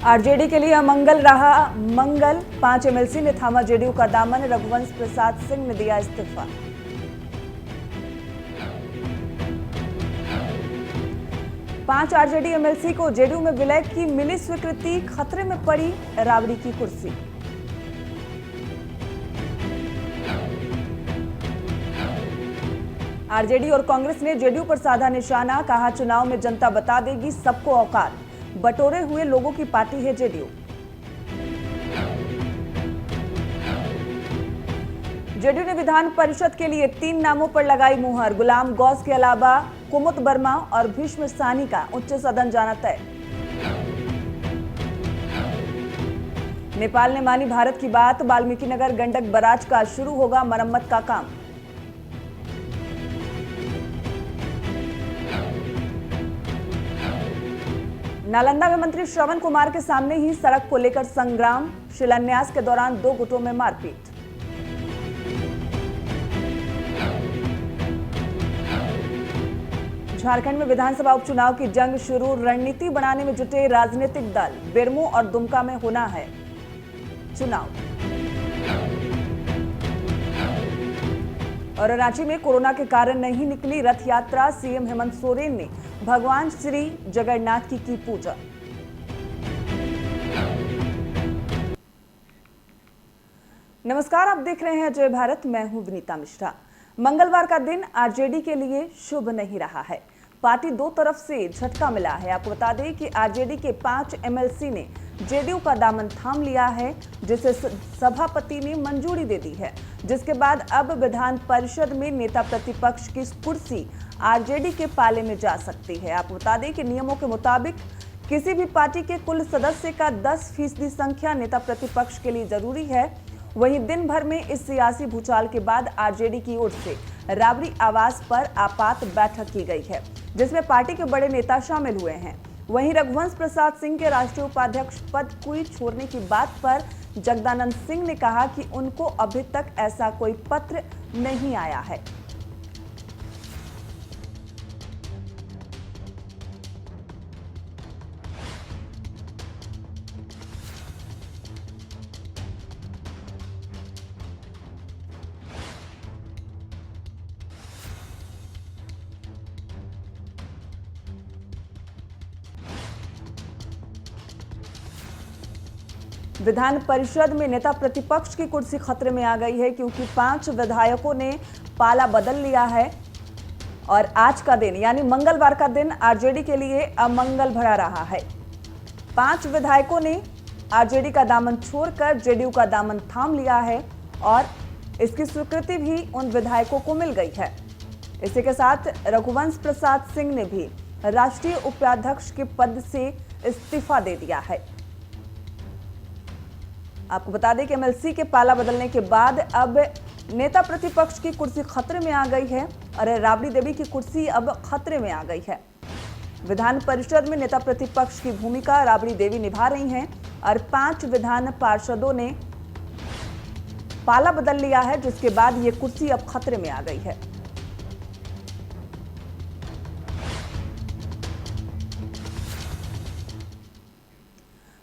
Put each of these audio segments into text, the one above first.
RJD के लिए अमंगल रहा मंगल। 5 एमएलसी ने थामा जेडीयू का दामन। रघुवंश प्रसाद सिंह ने दिया इस्तीफा। पांच आरजेडी एमएलसी को जेडीयू में विलय की मिली स्वीकृति। खतरे में पड़ी राबड़ी की कुर्सी। आरजेडी और कांग्रेस ने जेडीयू पर साधा निशाना। कहा, चुनाव में जनता बता देगी सबको औकात। बटोरे हुए लोगों की पार्टी है जेडीयू। जेडीयू ने विधान परिषद के लिए 3 नामों पर लगाई मुहर। गुलाम गौस के अलावा कुमुद वर्मा और भीष्म साहनी का उच्च सदन जाना तय। नेपाल ने मानी भारत की बात। वाल्मीकि नगर गंडक बराज का शुरू होगा मरम्मत का काम। नालंदा में मंत्री श्रवण कुमार के सामने ही सड़क को लेकर संग्राम। शिलान्यास के दौरान 2 गुटों में मारपीट। झारखंड में विधानसभा उपचुनाव की जंग शुरू। रणनीति बनाने में जुटे राजनीतिक दल। बेरमो और दुमका में होना है चुनाव। और रांची में कोरोना के कारण नहीं निकली रथ यात्रा। सीएम हेमंत सोरेन ने भगवान श्री जगन्नाथ की पूजा। नमस्कार, आप देख रहे हैं अजय भारत। मैं हूं विनीता मिश्रा। मंगलवार का दिन आरजेडी के लिए शुभ नहीं रहा है। पार्टी 2 तरफ से झटका मिला है। आपको बता दें कि आरजेडी के 5 एमएलसी ने जेडीयू का दामन थाम लिया है, जिसे सभापति ने मंजूरी दे दी है, जिसके बाद अब विधान परिषद में नेता प्रतिपक्ष की कुर्सी आरजेडी के पाले में जा सकती है। आपको बता दें कि नियमों के मुताबिक किसी भी पार्टी के कुल सदस्य का 10% संख्या नेता प्रतिपक्ष के लिए जरूरी है। वहीं दिन भर में इस सियासी भूचाल के बाद आरजेडी की ओर से राबड़ी आवास पर आपात बैठक की गई है, जिसमें पार्टी के बड़े नेता शामिल हुए हैं। वहीं रघुवंश प्रसाद सिंह के राष्ट्रीय उपाध्यक्ष पद को छोड़ने की बात पर जगदानंद सिंह ने कहा कि उनको अभी तक ऐसा कोई पत्र नहीं आया है। विधान परिषद में नेता प्रतिपक्ष की कुर्सी खतरे में आ गई है, क्योंकि 5 विधायकों ने पाला बदल लिया है। और आज का दिन यानी मंगलवार का दिन आरजेडी के लिए अमंगल भरा रहा है। 5 विधायकों ने आरजेडी का दामन छोड़कर जेडीयू का दामन थाम लिया है और इसकी स्वीकृति भी उन विधायकों को मिल गई है। इसी के साथ रघुवंश प्रसाद सिंह ने भी राष्ट्रीय उपाध्यक्ष के पद से इस्तीफा दे दिया है। आपको बता दें कि एमएलसी के पाला बदलने के बाद अब नेता प्रतिपक्ष की कुर्सी खतरे में आ गई है और राबड़ी देवी की कुर्सी अब खतरे में आ गई है। विधान परिषद में नेता प्रतिपक्ष की भूमिका राबड़ी देवी निभा रही हैं और 5 विधान पार्षदों ने पाला बदल लिया है, जिसके बाद ये कुर्सी अब खतरे में आ गई है।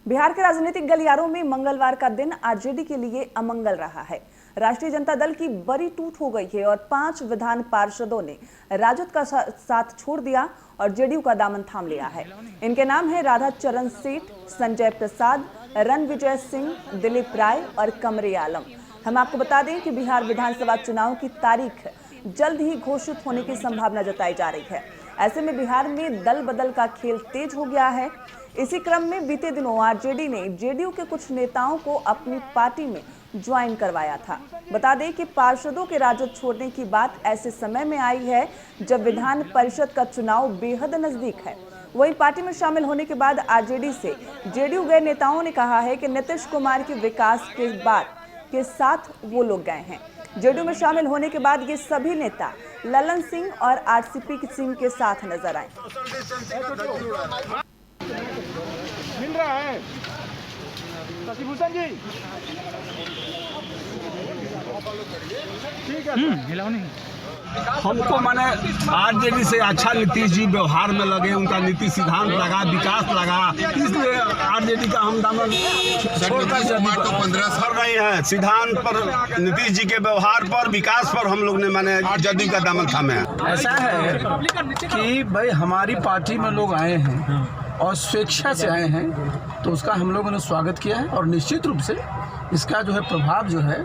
बिहार के राजनीतिक गलियारों में मंगलवार का दिन आरजेडी के लिए अमंगल रहा है। राष्ट्रीय जनता दल की बड़ी टूट हो गई है और 5 विधान पार्षदों ने राजद का साथ छोड़ दिया और जेडीयू का दामन थाम लिया है। इनके नाम है राधा चरण सेठ, संजय प्रसाद, रणविजय सिंह, दिलीप राय और कमरे आलम। हम आपको बता दें कि बिहार विधानसभा चुनाव की तारीख जल्द ही घोषित होने की संभावना जताई जा रही है। ऐसे में बिहार में दल बदल का खेल तेज हो गया है। इसी क्रम में बीते दिनों आरजेडी ने जेडीयू के कुछ नेताओं को अपनी पार्टी में ज्वाइन करवाया था। बता दें कि पार्षदों के राजद छोड़ने की बात ऐसे समय में आई है जब विधान परिषद का चुनाव बेहद नजदीक है। वहीं पार्टी में शामिल होने के बाद आरजेडी से जेडीयू गए नेताओं ने कहा है कि नीतीश कुमार के विकास के बात के साथ वो लोग गए हैं। जेडीयू में शामिल होने के बाद ये सभी नेता ललन सिंह और आरसीपी सिंह के साथ नजर आए। मिल रहा है शशिभूषण जी, ठीक है। हिलाओ नहीं। हमको माने आरजेडी से अच्छा नीतीश जी व्यवहार में लगे, उनका नीति सिद्धांत लगा, विकास लगा, इसलिए आरजेडी का हम दामन छोड़ रहे हैं। सिद्धांत पर, नीतीश जी के व्यवहार पर, विकास पर हम लोग ने माने जदयू का दामन थामे हैं। ऐसा है कि भाई हमारी पार्टी में लोग आए हैं और स्वेच्छा से आए हैं, तो उसका हम लोगों ने स्वागत किया है और निश्चित रूप से इसका जो है प्रभाव जो है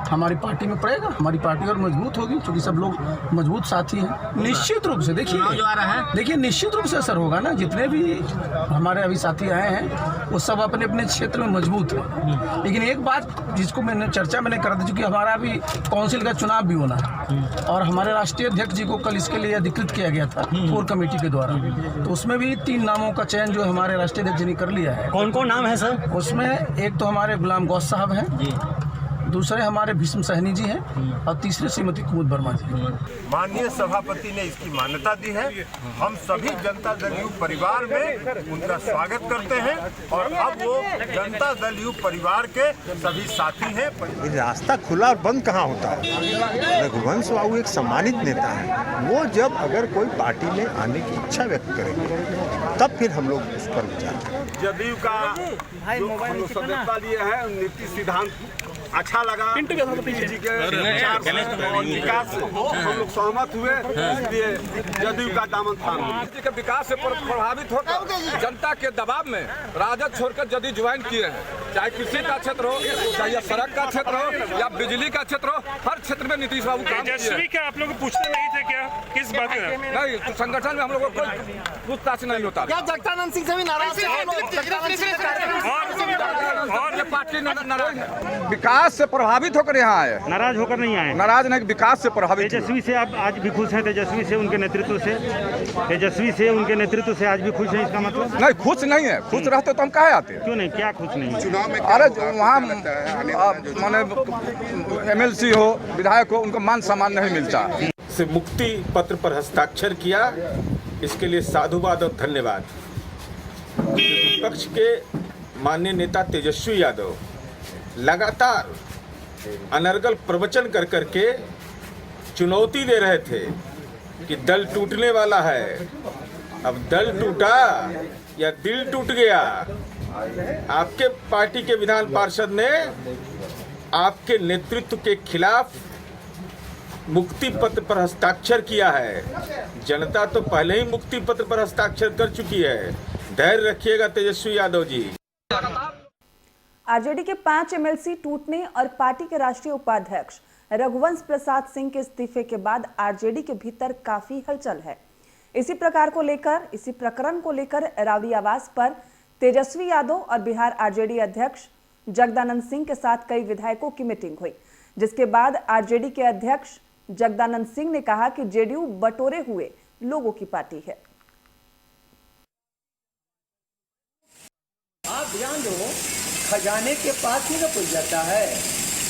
हमारी पार्टी में पड़ेगा। हमारी पार्टी और मजबूत होगी, क्योंकि सब लोग मजबूत साथी हैं। निश्चित रूप से देखिए निश्चित रूप से असर होगा ना। जितने भी हमारे अभी साथी आए हैं वो सब अपने अपने क्षेत्र में मजबूत हैं। लेकिन एक बात जिसको मैंने करा दी, चूँकि हमारा अभी काउंसिल का चुनाव भी होना है और हमारे राष्ट्रीय अध्यक्ष जी को कल इसके लिए अधिकृत किया गया था कोर कमेटी के द्वारा, तो उसमें भी 3 नामों का चयन जो हमारे राष्ट्रीय अध्यक्ष जी ने कर लिया है। कौन कौन नाम है सर? उसमें एक तो हमारे गुलाम गौस साहब हैं, दूसरे हमारे भीष्म सहनी जी हैं और तीसरे श्रीमती कुमुद वर्मा जी। माननीय सभापति ने इसकी मान्यता दी है। हम सभी जनता दल यू परिवार में उनका स्वागत करते हैं और अब वो जनता दल यू परिवार के सभी साथी हैं। रास्ता खुला और बंद कहाँ होता है? रघुवंश बाबू एक सम्मानित नेता है। वो जब अगर कोई पार्टी में आने की इच्छा व्यक्त करेंगे तब फिर हम लोग उस पर विचार। जदयू का जो हम लोग सदस्यता लिए हैं, नीति सिद्धांत अच्छा लगा, जी के विकास से हम लोग सहमत हुए, इसलिए जदयू का दामन थाम। राज्य के विकास से प्रभावित होकर जनता के दबाव में राजद छोड़कर जदयू ज्वाइन किए हैं। चाहे कृषि का क्षेत्र हो, चाहे सड़क का क्षेत्र हो या बिजली का क्षेत्र हो, हर क्षेत्र में नीतीश बाबू काम किए हैं। क्या आप लोग पूछते नहीं थे क्या किस बात का? नहीं, तो संगठन में हम लोगों को कोई पूछताछ नहीं होता। क्या जगदानंद सिंह से भी नाराज थे? और पार्टी नाराज है। विकास से प्रभावित होकर यहाँ आए। नाराज होकर नहीं आए? नाराज नहीं, विकास से प्रभावित। तेजस्वी से आप आज भी खुश हैं? तेजस्वी से उनके नेतृत्व से आज भी खुश हैं, इसका मतलब? नहीं, खुश नहीं है। खुश रहते तो हम कहाँ आते? क्यों नहीं, क्या खुश नहीं? अरे वहाँ माने MLC हो, विधायक हो, उनको मान सम्मान नहीं मिलता। से मुक्ति पत्र पर हस्ताक्षर किया, इसके लिए साधुवाद और धन्यवाद। विपक्ष के माननीय नेता तेजस्वी यादव लगातार अनर्गल प्रवचन कर करके चुनौती दे रहे थे कि दल टूटने वाला है। अब दल टूटा या दिल टूट गया? आपके पार्टी के विधान पार्षद ने आपके नेतृत्व के खिलाफ मुक्ति पत्र पर हस्ताक्षर किया है। जनता तो पहले ही मुक्ति पत्र पर हस्ताक्षर कर चुकी है। धैर्य रखिएगा तेजस्वी यादव जी। आरजेडी के 5 MLC टूटने और पार्टी के राष्ट्रीय उपाध्यक्ष रघुवंश प्रसाद सिंह के इस्तीफे के बाद आरजेडी के भीतर काफी हलचल है। इसी प्रकरण को लेकर रावड़ी आवास पर तेजस्वी यादव और बिहार आरजेडी अध्यक्ष जगदानंद सिंह के साथ कई विधायकों की मीटिंग हुई, जिसके बाद आरजेडी के अध्यक्ष जगदानंद सिंह ने कहा कि जेडीयू बटोरे हुए लोगों की पार्टी है। आप ध्यान दो, खजाने के पास ही ना कोई जाता है।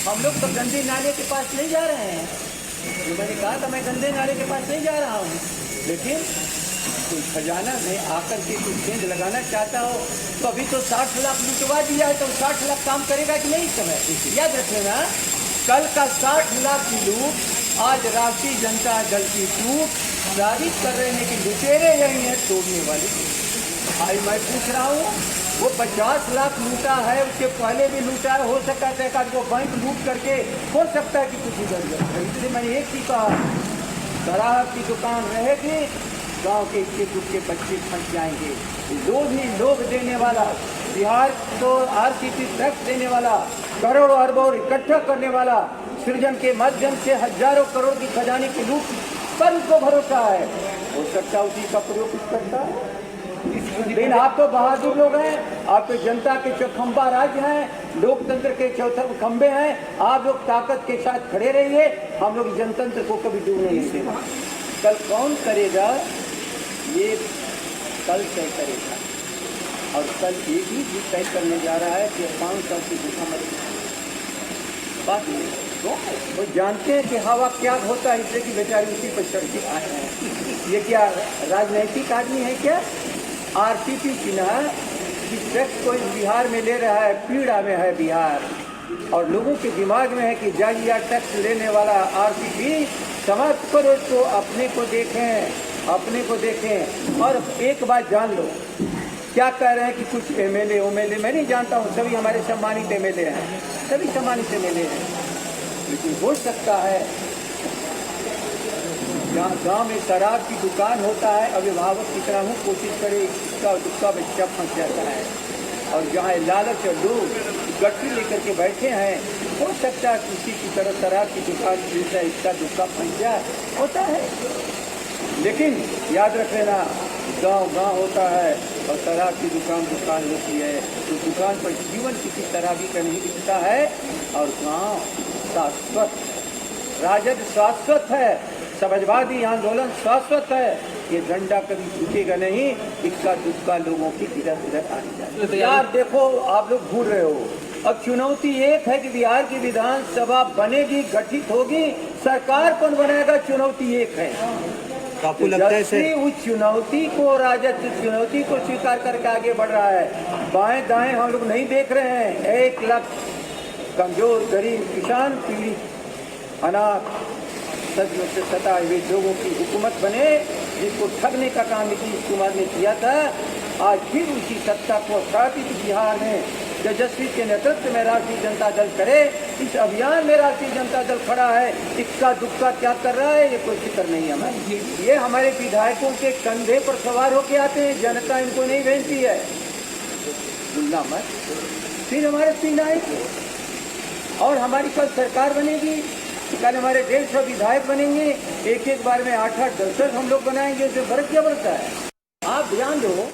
हम लोग तो गंदे नाले के पास नहीं जा रहे हैं। जो मैंने कहा था, मैं गंदे नाले के पास नहीं जा रहा हूँ, लेकिन कोई खजाना में आकर के कोई गेंद लगाना चाहता हो तो अभी तो 60 लाख लुटवा दिया है, तो 60 लाख काम करेगा कि नहीं? समय याद रखना, कल का 60 लाख की लूट आज राष्ट्रीय जनता दल की टूट साबित कर रहे हैं कि लुटेरे यही हैं तोड़ने वाले। भाई मैं पूछ रहा हूँ, वो 50 लाख लूटा है, उसके पहले भी लूटा है, हो सकता है वो बैंक लूट करके हो सकता है कि कुछ इधर जाए। इसलिए मैंने एक ही कहा, शराब की दुकान रहेगी, गांव के इक्के दुक्के बच्चे फंस जाएंगे। जो भी लोग देने वाला, बिहार को RCT टैक्स देने वाला, करोड़ों अरबों इकट्ठा करने वाला, सृजन के माध्यम से हजारों करोड़ की खजाने की लूट पर उसको भरोसा है, हो सकता है उसी का प्रयोग कुछ करता है। लेकिन आप तो बहादुर लोग हैं, आपके जनता के चौखंबा राज हैं, लोकतंत्र के चौथे खंबे हैं। आप लोग ताकत के साथ खड़े रहिए, हम लोग जनतंत्र को कभी डूबने नहीं देंगे। कल कौन करेगा ये कल तय करेगा, और कल एक ही चीज तय करने जा रहा है कि 5 साल की भूखमरी बात नहीं। वो जानते हैं कि हवा क्या होता है, इसलिए कि बेचारे उसी पर चढ़ के आए हैं। ये क्या राजनैतिक आदमी है क्या? RCT सिन्हा कि टैक्स कोई बिहार में ले रहा है, पीड़ा में है बिहार। और लोगों के दिमाग में है कि जालिया टैक्स लेने वाला आरसीपी, समाप्त करो इसको, अपने को देखें। और एक बात जान लो, क्या कह रहे हैं कि कुछ एमएलए मैं नहीं जानता हूँ, सभी हमारे सम्मानित एमएलए हैं, सभी सम्मानित एमएलए हैं, लेकिन हो सकता है जहाँ गाँव में शराब की दुकान होता है, अभिभावक कितना हूँ कोशिश करे, इसका दुक्का बच्चा फंस जाता है। और जहाँ लालच और लोग गट्टी लेकर के बैठे हैं, हो सकता है किसी की तरह शराब की दुकान जैसा इसका दुक्का फंस जाए, होता है। लेकिन याद रख लेना, गांव होता है और शराब की दुकान होती है, तो दुकान पर जीवन किसी तरह भी का नहीं दिखता है। और गांव शाश्वत, राजद शाश्वत है, समाजवादी आंदोलन शाश्वत है। ये झंडा कभी झुकेगा नहीं, इक्का दुक्का लोगों की इधर आने जाए। बिहार देखो, आप लोग भूल रहे हो, अब चुनौती एक है कि बिहार की विधानसभा बनेगी, गठित होगी, सरकार कौन बनाएगा, चुनौती एक है। आपको लगता है उस चुनौती को, राजद चुनौती को स्वीकार करके आगे बढ़ रहा है। बाएं दाएं हम लोग नहीं देख रहे हैं। 1 लाख कमजोर, गरीब, किसान, पीड़ित, अनाथ, सदियों से सताए हुए लोगों की हुकूमत बने, जिसको ठगने का काम नीतीश कुमार ने किया था। आज फिर उसी सत्ता को स्थापित बिहार में तेजस्वी के नेतृत्व में राष्ट्रीय जनता दल करे। इस अभियान में राष्ट्रीय जनता दल खड़ा है। इक्का दुक्का क्या कर रहा है, ये कोई फिक्र नहीं है हमें। ये हमारे विधायकों के कंधे पर सवार होके आते हैं, जनता इनको नहीं भेजती है, भूलना मत। फिर हमारे पिंड आएंगे और हमारी कल सरकार बनेगी, कल हमारे 150 विधायक बनेंगे, एक बार में 8-8, 10-10 हम लोग बनाएंगे। जो फर्क क्या पड़ता है, आप ध्यान दो।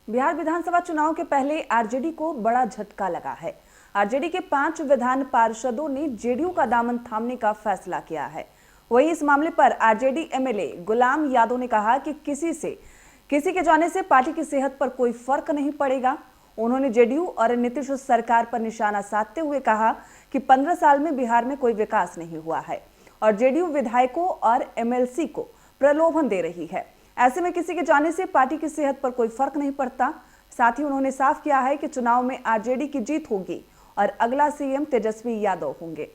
बिहार विधानसभा चुनाव के पहले आरजेडी को बड़ा झटका लगा है। आरजेडी के 5 विधान पार्षदों ने जेडीयू का दामन थामने का फैसला किया है। वहीं इस मामले पर आरजेडी एमएलए गुलाम यादव ने कहा कि किसी के जाने से पार्टी की सेहत पर कोई फर्क नहीं पड़ेगा। उन्होंने जेडीयू और नीतीश सरकार पर निशाना साधते हुए कहा कि 15 साल में बिहार में कोई विकास नहीं हुआ है और जेडीयू विधायकों और एमएलसी को प्रलोभन दे रही है। ऐसे में किसी के जाने से पार्टी की सेहत पर कोई फर्क नहीं पड़ता। साथ ही उन्होंने साफ किया है कि चुनाव में आरजेडी की जीत होगी और अगला सीएम तेजस्वी यादव होंगे।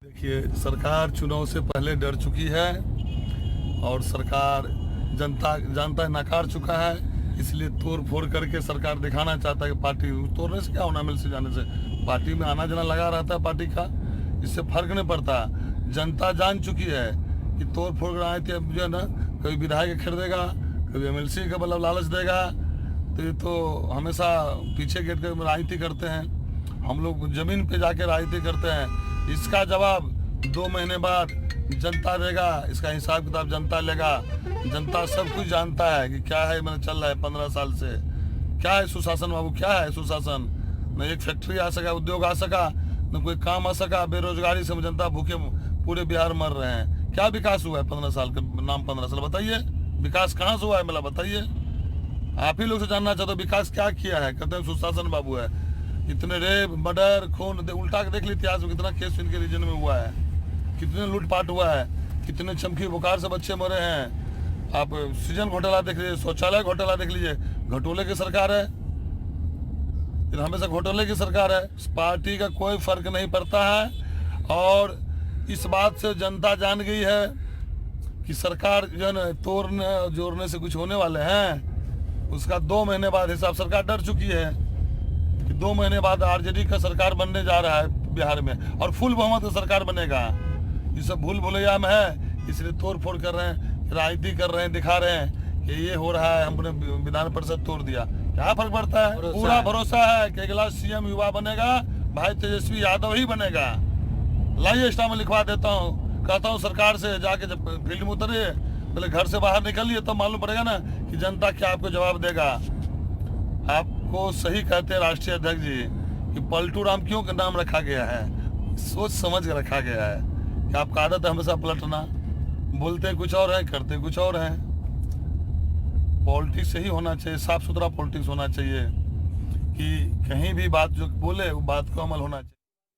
देखिए, सरकार चुनाव से पहले डर चुकी है और सरकार जनता नकार चुका है, इसलिए तोड़ फोड़ करके सरकार दिखाना चाहता है कि पार्टी तोड़ने से क्या होना, एमएलसी जाने से पार्टी में आना जाना लगा रहता है पार्टी का, इससे फर्क नहीं पड़ता। जनता जान चुकी है कि तोड़ फोड़ कर आए थे, जो है ना, कभी विधायक खरीदेगा, कभी एमएलसी का मतलब लालच देगा, तो ये तो हमेशा पीछे गेट कर राजनीति करते हैं। हम लोग जमीन पे जाके राजनीति करते हैं। इसका जवाब 2 महीने बाद जनता देगा, इसका हिसाब किताब जनता लेगा। जनता सब कुछ जानता है कि क्या है, मैंने चल रहा है 15 साल से, क्या है सुशासन बाबू, क्या है सुशासन। न एक फैक्ट्री आ सका, उद्योग आ सका, न कोई काम आ सका। बेरोजगारी से जनता भूखे पूरे बिहार मर रहे हैं। क्या विकास हुआ है 15 साल के नाम 15 साल, बताइए विकास कहाँ से हुआ है, मतलब बताइए। आप ही लोग से जानना चाहते हो विकास क्या किया है, कहते हैं सुशासन बाबू है। इतने रेप, मर्डर, खून, उल्टा के देख लीजिए इतिहास में कितना केस इनके रीजन में हुआ है, कितने लूटपाट हुआ है, कितने चमकी बुखार से बच्चे मरे हैं। आप सीजन घोटाला देख लीजिए, शौचालय घोटाला देख लीजिए, घोटाले की सरकार है, हमेशा घोटाले की सरकार है। पार्टी का कोई फर्क नहीं पड़ता है और इस बात से जनता जान गई है कि सरकार जो है ना तोड़ने और जोड़ने से कुछ होने वाले हैं। उसका 2 महीने बाद हिसाब सरकार डर चुकी है कि 2 महीने बाद आरजेडी का सरकार बनने जा रहा है बिहार में और फुल बहुमत का सरकार बनेगा। ये सब भूल भुलैया में है, इसलिए तोड़ फोड़ कर रहे हैं, राजनीति कर रहे हैं, दिखा रहे हैं कि ये हो रहा है, हमने विधान परिषद तोड़ दिया। क्या फर्क पड़ता है, पूरा भरोसा है कि अगला सीएम युवा बनेगा, भाई तेजस्वी यादव ही बनेगा। लाइए स्टाम्प में लिखवा देता हूँ, कहता हूँ सरकार से जाके जब फील्ड में उतरिए, पहले घर से बाहर निकलिए, तो मालूम पड़ेगा ना कि जनता क्या आपको जवाब देगा। आपको सही कहते हैं राष्ट्रीय अध्यक्ष जी कि पलटू राम क्यों का नाम रखा गया है, सोच समझ कर रखा गया है कि आपका आदत है हमेशा पलटना, बोलते कुछ और है, करते कुछ और है। पॉलिटिक्स सही होना चाहिए, साफ सुथरा पॉलिटिक्स होना चाहिए कि कहीं भी बात जो बोले वो बात को अमल होना चाहिए।